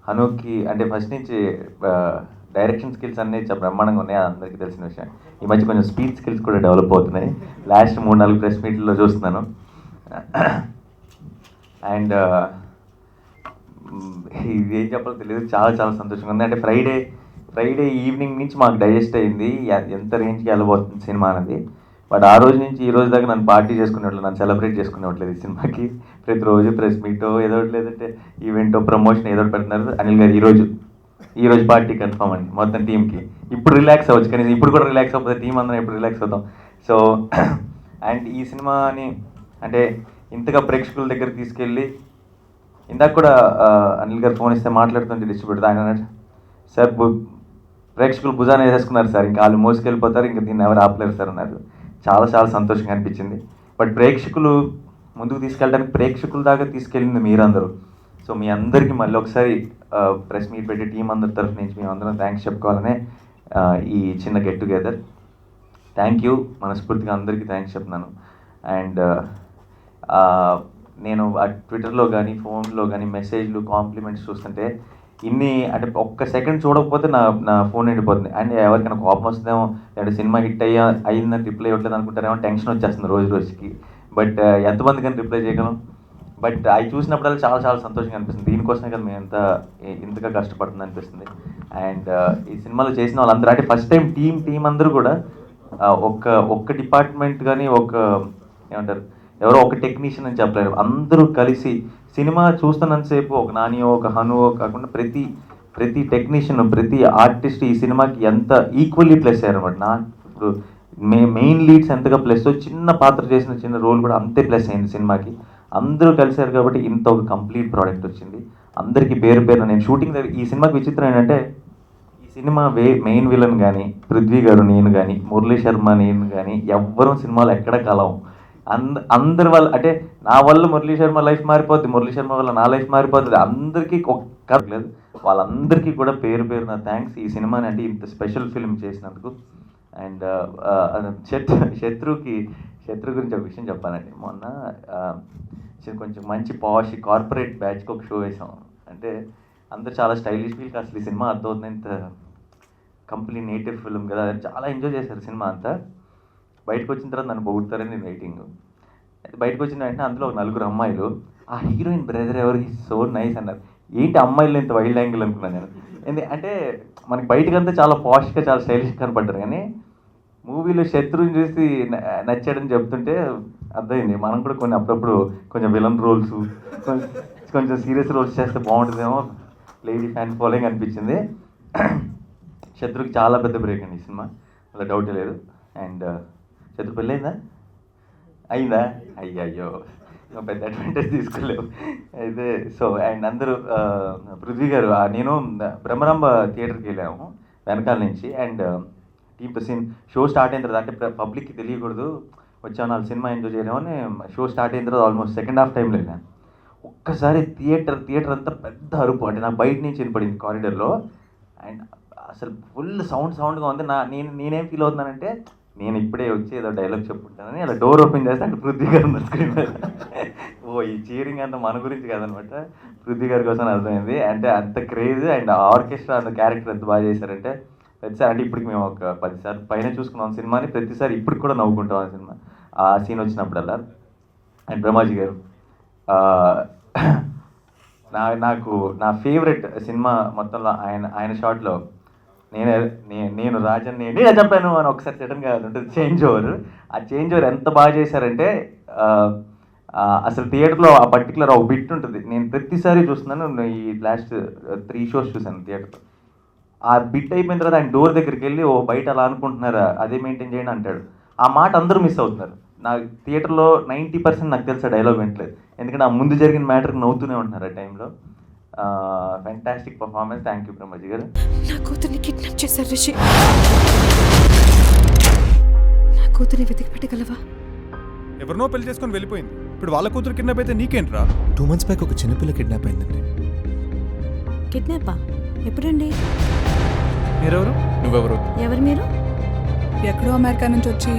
హనుకి అంటే ఫస్ట్ నుంచి direction skills అన్నీ చాలా బ్రహ్మాండంగా ఉన్నాయి, అందరికీ తెలిసిన విషయం. ఈ మధ్య కొంచెం స్పీచ్ స్కిల్స్ కూడా డెవలప్ అవుతున్నాయి, లాస్ట్ 3-4 ప్రెస్ మీట్లో చూస్తున్నాను. అండ్ ఇది ఏం చెప్పాలో తెలియదు, చాలా చాలా సంతోషంగా ఉంది. అంటే ఫ్రైడే ఈవినింగ్ నుంచి మాకు డైజెస్ట్ అయింది ఎంత రేంజ్కి వెళ్ళబోతుంది సినిమా అనేది. బట్ ఆ రోజు నుంచి ఈ రోజు దాకా నన్ను పార్టీ చేసుకునేట్లేదు, నన్ను సెలబ్రేట్ చేసుకునేట్లేదు ఈ సినిమాకి. ప్రతిరోజు ప్రెస్ మీటో ఏదో ఒకటి, లేదంటే ఈవెంటో ప్రమోషన్ ఏదో ఒకటి పెడుతున్నారు. అనిల్ గారు ఈరోజు పార్టీ కన్ఫర్మ్ అండి మొత్తం టీంకి. ఇప్పుడు రిలాక్స్ అవ్వచ్చు, కానీ ఇప్పుడు కూడా రిలాక్స్ అవ్వకపోతే టీం అందరం ఎప్పుడు రిలాక్స్ అవుతాం. సో అండ్ ఈ సినిమాని అంటే ఇంతగా ప్రేక్షకుల దగ్గర తీసుకెళ్ళి, ఇందాక కూడా అనిల్ గారు ఫోన్ ఇస్తే మాట్లాడుతుంటే డిస్ట్రిబ్యూటర్ ఆయన అన్నాడు, సార్ ప్రేక్షకులు భుజాన వేసేసుకున్నారు సార్, ఇంకా వాళ్ళు మోసుకెళ్ళిపోతారు, ఇంకా దీన్ని ఎవరు ఆపలేరు సార్ అన్నారు. చాలా చాలా సంతోషంగా అనిపించింది. బట్ ప్రేక్షకులు ముందుకు తీసుకెళ్ళడానికి ప్రేక్షకుల దాకా తీసుకెళ్ళింది మీరందరూ. సో మీ అందరికీ మళ్ళీ ఒకసారి ప్రెస్ మీట్ పెట్టి టీం అందరి తరఫు నుంచి మేము అందరం థ్యాంక్స్ చెప్పుకోవాలనే ఈ చిన్న గెట్ టుగెదర్. థ్యాంక్ యూ, మనస్ఫూర్తిగా అందరికీ థ్యాంక్స్ చెప్తున్నాను. అండ్ నేను ట్విట్టర్లో కానీ ఫోన్లో కానీ మెసేజ్లు కాంప్లిమెంట్స్ చూస్తుంటే ఇన్ని అంటే ఒక్క సెకండ్ చూడకపోతే నా ఫోన్ నిండిపోతుంది. అండ్ ఎవరికైనా కోపం వస్తుందేమో, లేదంటే సినిమా హిట్ అయ్యిందని రిప్లై ఇవ్వట్లేదు అనుకుంటారేమో, టెన్షన్ వచ్చేస్తుంది రోజుకి. బట్ ఎంతమంది కానీ రిప్లై చేయగలం. బట్ అవి చూసినప్పుడల్లా చాలా చాలా సంతోషంగా అనిపిస్తుంది. దీనికోసమే కదా మేము ఇంతగా కష్టపడుతుంది అనిపిస్తుంది. అండ్ ఈ సినిమాలో చేసిన వాళ్ళందరూ అంటే ఫస్ట్ టైం టీం అందరూ కూడా ఒక్క డిపార్ట్మెంట్ కానీ ఏమంటారు ఎవరో ఒక టెక్నీషియన్ అని చెప్పలేరు, అందరూ కలిసి సినిమా చూస్తున్నంతసేపు ఒక నానియో ఒక హనువో కాకుండా ప్రతి టెక్నీషియన్ ప్రతి ఆర్టిస్ట్ ఈ సినిమాకి ఎంత ఈక్వల్లీ ప్లస్ అయ్యారనమాట. ఇప్పుడు మెయిన్ లీడ్స్ ఎంతగా ప్లస్, చిన్న పాత్ర చేసిన చిన్న రోల్ కూడా అంతే ప్లస్ అయింది సినిమాకి. అందరూ కలిసారు కాబట్టి ఇంత ఒక కంప్లీట్ ప్రోడక్ట్ వచ్చింది. అందరికీ పేరు నేను షూటింగ్ దగ్గర ఈ సినిమాకి విచిత్రం ఏంటంటే, ఈ సినిమా మెయిన్ విలన్ కానీ పృథ్వీ గారు నేను కానీ మురళీ శర్మ నేను కానీ ఎవ్వరూ సినిమాలో ఎక్కడ కలవం. అందరి వల్ల అంటే నా వల్ల మురళీ శర్మ లైఫ్ మారిపోద్ది, మురళీ శర్మ వల్ల నా లైఫ్ మారిపోతుంది, అందరికీ ఒక్క లేదు. వాళ్ళందరికీ కూడా పేరున థ్యాంక్స్ ఈ సినిమాని అంటే ఇంత స్పెషల్ ఫిల్మ్ చేసినందుకు. అండ్ శత్రు గురించి ఒక విషయం చెప్పానండి. మొన్న కొంచెం మంచి పాష్ కార్పొరేట్ బ్యాచ్కి ఒక షో వేసాం. అంటే అందరూ చాలా స్టైలిష్ ఫీల్కి అసలు ఈ సినిమా అర్థమవుతుంది, ఇంత కంప్లీట్ నేటివ్ ఫిల్మ్ కదా, చాలా ఎంజాయ్ చేశారు సినిమా అంతా. బయటకు వచ్చిన తర్వాత నన్ను పొగుడతారని నేను వెయిటింగ్. బయటకు వచ్చిన వెంటనే అందులో ఒక 4 అమ్మాయిలు ఆ హీరోయిన్ బ్రదర్ ఎవరు సో నైస్ అన్నారు. ఏంటి అమ్మాయిలు ఇంత వైల్డ్ యాంగిల్ అనుకున్నాను నేను. అంటే మనకి బయటకంతా చాలా పాష్గా చాలా స్టైలిష్గా కనపడ్డారు, కానీ మూవీలో శత్రువుని చూసి నచ్చాడని చెప్తుంటే అర్థమైంది మనం కూడా అప్పుడప్పుడు కొంచెం విలన్ రోల్స్ కొంచెం సీరియస్ రోల్స్ చేస్తే బాగుంటుందేమో, లేడీ ఫ్యాన్ ఫాలోయింగ్ అనిపించింది. శత్రుకి చాలా పెద్ద బ్రేక్ అండి ఈ సినిమా, అలా డౌటే లేదు. అండ్ శత్రు పెళ్ళి అయిందా అయ్యో పెద్ద అడ్వాంటేజ్ తీసుకోలేవు అయితే. సో అండ్ అందరూ పృథ్వీ గారు నేను బ్రహ్మరాంబ థియేటర్కి వెళ్ళాము వెనకాల నుంచి. అండ్ టీమ్ షో స్టార్ట్ అయిన తర్వాత అంటే పబ్లిక్కి తెలియకూడదు వచ్చాము, వాళ్ళు సినిమా ఎంజాయ్ చేయలేమని షో స్టార్ట్ అయిన తర్వాత ఆల్మోస్ట్ సెకండ్ హాఫ్ టైంలో వెళ్ళాను. ఒక్కసారి థియేటర్ అంతా పెద్ద అరుపు, అంటే నాకు బయట నుంచి వినపడింది కారిడార్లో. అండ్ అసలు ఫుల్ సౌండ్గా ఉంది. నేనేం ఫీల్ అవుతున్నానంటే, నేను ఇప్పుడే వచ్చి ఏదో డైలాగ్ చెప్పుకుంటానని అలా డోర్ ఓపెన్ చేస్తే అంటే పృథ్వీ గారు ఉన్న స్క్రీన్ మీద. ఈ చీరింగ్ అంతా మన గురించి కాదనమాట, పృథ్వీ గారి కోసం అర్థమైంది. అంటే అంత క్రేజ్ అండ్ ఆర్కెస్ట్రా అంత క్యారెక్టర్ ఎంత బాగా చేశారంటే ప్రతిసారి, అంటే ఇప్పటికి మేము ఒక 10 సార్లు పైన చూసుకున్నాం సినిమాని, ప్రతిసారి ఇప్పటికి కూడా నవ్వుకుంటాం ఆ సినిమా ఆ సీన్ వచ్చినప్పుడల్లా. అండ్ బ్రహ్మాజీ గారు నాకు నా ఫేవరెట్ సినిమా మొత్తంలో ఆయన షాట్లో నేను రాజన్ నేనే చెప్పాను అని ఒకసారి సడన్గా ఉంటుంది చేంజ్ ఓవర్. ఆ చేంజ్ ఓవర్ ఎంత బాగా చేశారంటే అసలు థియేటర్లో ఆ పర్టికులర్ ఒక బిట్ ఉంటుంది, నేను ప్రతిసారి చూస్తున్నాను. ఈ లాస్ట్ 3 షోస్ చూశాను థియేటర్లో. ఆ బిట్ అయిపోయిన తర్వాత ఆయన డోర్ దగ్గరికి వెళ్ళి బయట అలా అనుకుంటున్నారా అదే మెయింటైన్ చేయండి అంటాడు. ఆ మాట అందరూ మిస్ అవుతున్నారు. నా థియేటర్లో 90% నాకు తెలిసి డైలాగ్ వింటలేదు, ఎందుకంటే ఆ ముందు జరిగిన మ్యాటర్కి నవ్వుతూనే ఉంటున్నారు ఆ టైంలో. Fantastic performance. Thank you Brahmaji గారు. నా కూతుర్ని కిడ్నాప్ చేశారు రిషి, నా కూతుర్ని వెతికి పెట్టగలవా? ఎవరినో పెళ్లి చేసుకొని వెళ్ళిపోయింది, ఇప్పుడు వాళ్ళ కూతురు కిడ్నాప్ అయితే నీకేంట్రా? 2 months బ్యాక్ ఒక చిన్నపిల్ల కిడ్నాప్ అయిందండి. కిడ్నాపా? ఎప్పుడండి? మీరెవరు? నువ్వెవరు? ఎవరు మీరు? ఎక్కడో అమెరికా నుంచి వచ్చి